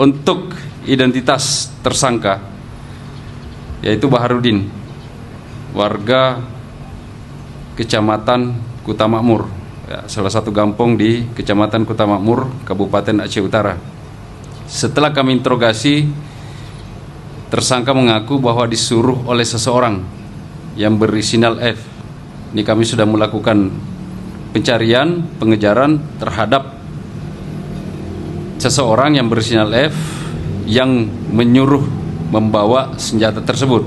Untuk identitas tersangka, yaitu Baharudin, warga Kecamatan Kuta Makmur, salah satu kampung di Kecamatan Kuta Makmur, Kabupaten Aceh Utara. Setelah kami interogasi, tersangka mengaku bahwa disuruh oleh seseorang yang berinisial F. Ini kami sudah melakukan pencarian, pengejaran terhadap seseorang yang berinisial F yang menyuruh membawa senjata tersebut.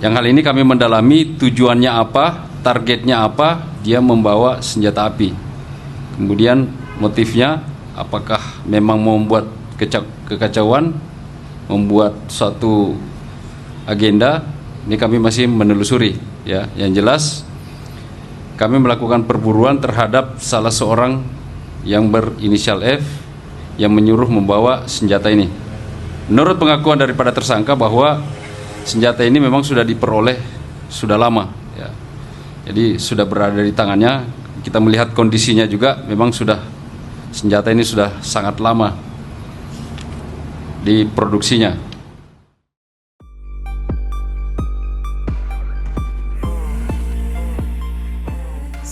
Yang hal ini kami mendalami tujuannya apa, targetnya apa, dia membawa senjata api. Kemudian motifnya, apakah memang membuat kekacauan, membuat suatu agenda, ini kami masih menelusuri. Ya, yang jelas kami melakukan perburuan terhadap salah seorang yang berinisial F yang menyuruh membawa senjata ini. Menurut pengakuan daripada tersangka bahwa senjata ini memang sudah diperoleh sudah lama, ya. Jadi sudah berada di tangannya. Kita melihat kondisinya juga memang sudah, senjata ini sudah sangat lama diproduksinya.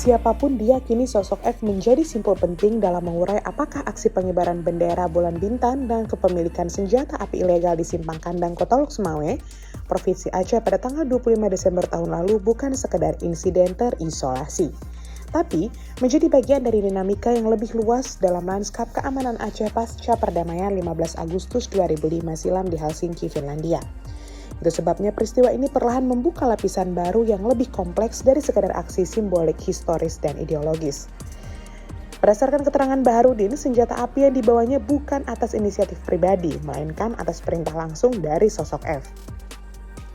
Siapapun diyakini sosok F menjadi simpul penting dalam mengurai apakah aksi pengibaran bendera bulan bintang dan kepemilikan senjata api ilegal di Simpang Kandang Kota Lok Sumawe, Provinsi Aceh pada tanggal 25 Desember tahun lalu bukan sekedar insiden terisolasi, tapi menjadi bagian dari dinamika yang lebih luas dalam lanskap keamanan Aceh pasca perdamaian 15 Agustus 2005 silam di Helsinki, Finlandia. Itu sebabnya peristiwa ini perlahan membuka lapisan baru yang lebih kompleks dari sekadar aksi simbolik, historis, dan ideologis. Berdasarkan keterangan Baharudin, senjata api yang dibawanya bukan atas inisiatif pribadi, melainkan atas perintah langsung dari sosok F.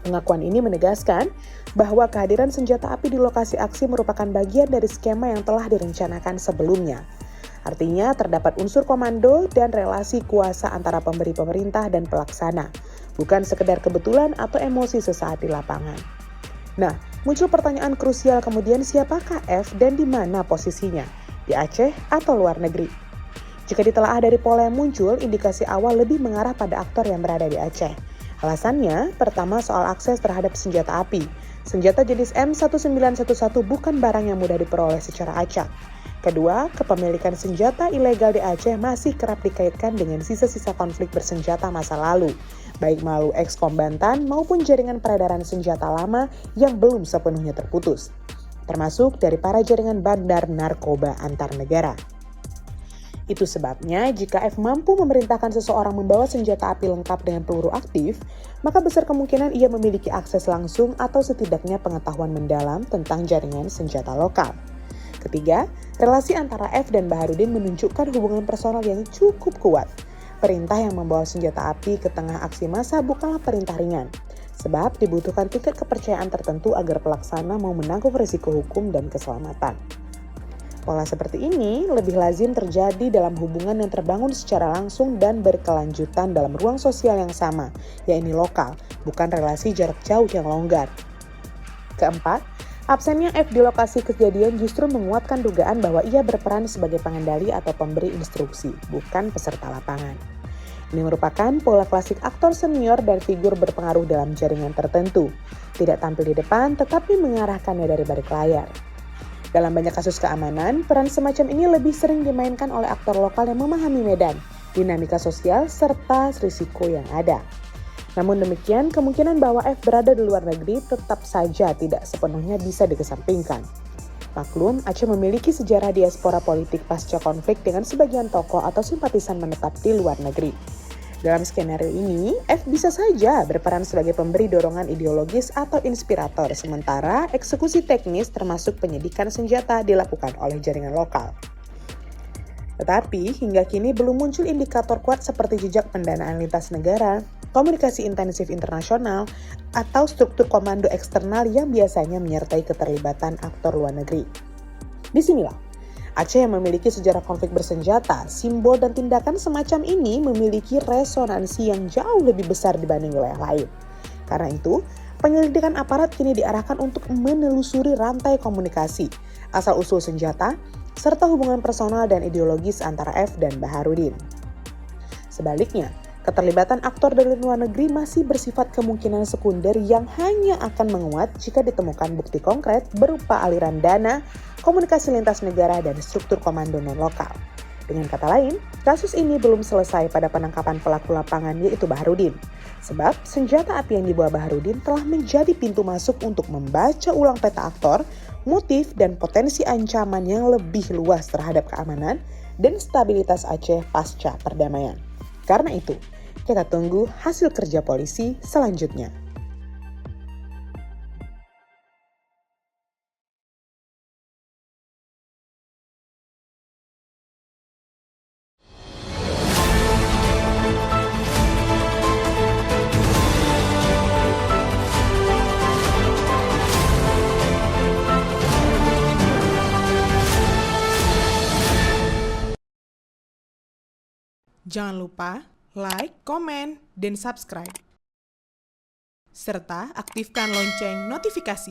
Pengakuan ini menegaskan bahwa kehadiran senjata api di lokasi aksi merupakan bagian dari skema yang telah direncanakan sebelumnya. Artinya terdapat unsur komando dan relasi kuasa antara pemberi pemerintah dan pelaksana, bukan sekedar kebetulan atau emosi sesaat di lapangan. Nah, muncul pertanyaan krusial kemudian, siapakah F dan di mana posisinya? Di Aceh atau luar negeri? Jika ditelaah dari pola yang muncul, indikasi awal lebih mengarah pada aktor yang berada di Aceh. Alasannya, pertama soal akses terhadap senjata api. Senjata jenis M1911 bukan barang yang mudah diperoleh secara acak. Kedua, kepemilikan senjata ilegal di Aceh masih kerap dikaitkan dengan sisa-sisa konflik bersenjata masa lalu, baik melalui eks-kombatan maupun jaringan peredaran senjata lama yang belum sepenuhnya terputus, termasuk dari para jaringan bandar narkoba antar negara. Itu sebabnya jika F mampu memerintahkan seseorang membawa senjata api lengkap dengan peluru aktif, maka besar kemungkinan ia memiliki akses langsung atau setidaknya pengetahuan mendalam tentang jaringan senjata lokal. Ketiga, relasi antara F dan Baharudin menunjukkan hubungan personal yang cukup kuat. Perintah yang membawa senjata api ke tengah aksi massa bukanlah perintah ringan, sebab dibutuhkan tingkat kepercayaan tertentu agar pelaksana mau menanggung risiko hukum dan keselamatan. Pola seperti ini lebih lazim terjadi dalam hubungan yang terbangun secara langsung dan berkelanjutan dalam ruang sosial yang sama, yaitu lokal, bukan relasi jarak jauh yang longgar. Keempat, absennya F di lokasi kejadian justru menguatkan dugaan bahwa ia berperan sebagai pengendali atau pemberi instruksi, bukan peserta lapangan. Ini merupakan pola klasik aktor senior dan figur berpengaruh dalam jaringan tertentu, tidak tampil di depan tetapi mengarahkannya dari balik layar. Dalam banyak kasus keamanan, peran semacam ini lebih sering dimainkan oleh aktor lokal yang memahami medan, dinamika sosial, serta risiko yang ada. Namun demikian, kemungkinan bahwa F berada di luar negeri tetap saja tidak sepenuhnya bisa dikesampingkan. Maklum, Aceh memiliki sejarah diaspora politik pasca konflik dengan sebagian tokoh atau simpatisan menetap di luar negeri. Dalam skenario ini, F bisa saja berperan sebagai pemberi dorongan ideologis atau inspirator, sementara eksekusi teknis termasuk penyidikan senjata dilakukan oleh jaringan lokal. Tetapi, hingga kini belum muncul indikator kuat seperti jejak pendanaan lintas negara, komunikasi intensif internasional, atau struktur komando eksternal yang biasanya menyertai keterlibatan aktor luar negeri. Disinilah, Aceh yang memiliki sejarah konflik bersenjata, simbol dan tindakan semacam ini memiliki resonansi yang jauh lebih besar dibanding wilayah lain. Karena itu, penyelidikan aparat kini diarahkan untuk menelusuri rantai komunikasi, asal-usul senjata, serta hubungan personal dan ideologis antara F dan Baharudin. Sebaliknya, keterlibatan aktor dari luar negeri masih bersifat kemungkinan sekunder yang hanya akan menguat jika ditemukan bukti konkret berupa aliran dana, komunikasi lintas negara, dan struktur komando non-lokal. Dengan kata lain, kasus ini belum selesai pada penangkapan pelaku lapangan yaitu Baharudin. Sebab senjata api yang dibawa Baharudin telah menjadi pintu masuk untuk membaca ulang peta aktor, motif, dan potensi ancaman yang lebih luas terhadap keamanan dan stabilitas Aceh pasca perdamaian. Karena itu, kita tunggu hasil kerja polisi selanjutnya. Jangan lupa like, komen, dan subscribe. Serta aktifkan lonceng notifikasi.